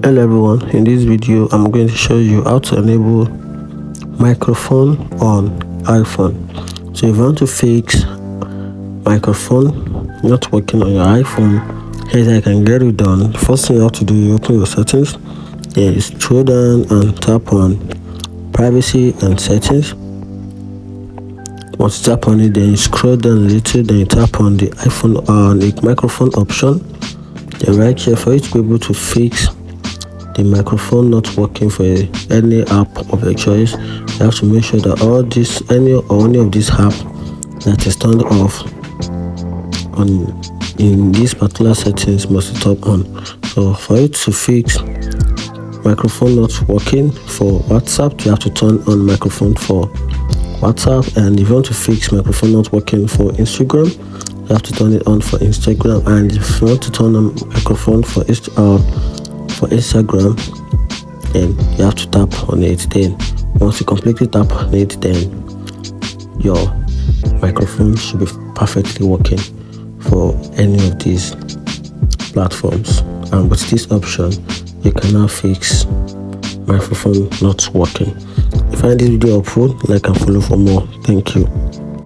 Hello everyone, in this video I'm going to show you how to enable microphone on iPhone. So if you want to fix microphone not working on your iPhone, here's how you can get it done. First thing you have to do, you open your settings, then you scroll down and tap on privacy and settings. Once you tap on it, then you scroll down a little, then you tap on the iPhone the microphone option. Then right here, for you to be able to fix the microphone not working for any app of your choice, you have to make sure that any of these apps that is turned off in these particular settings must be turned on. So for you to fix microphone not working for WhatsApp, you have to turn on microphone for WhatsApp, and if you want to fix microphone not working for Instagram, you have to turn it on for Instagram. And if you want to turn on microphone for Instagram, then you have to tap on it. Then once you completely tap on it, then your microphone should be perfectly working for any of these platforms. And with this option, you can now fix microphone not working. If you find this video helpful, like and follow for more. Thank you.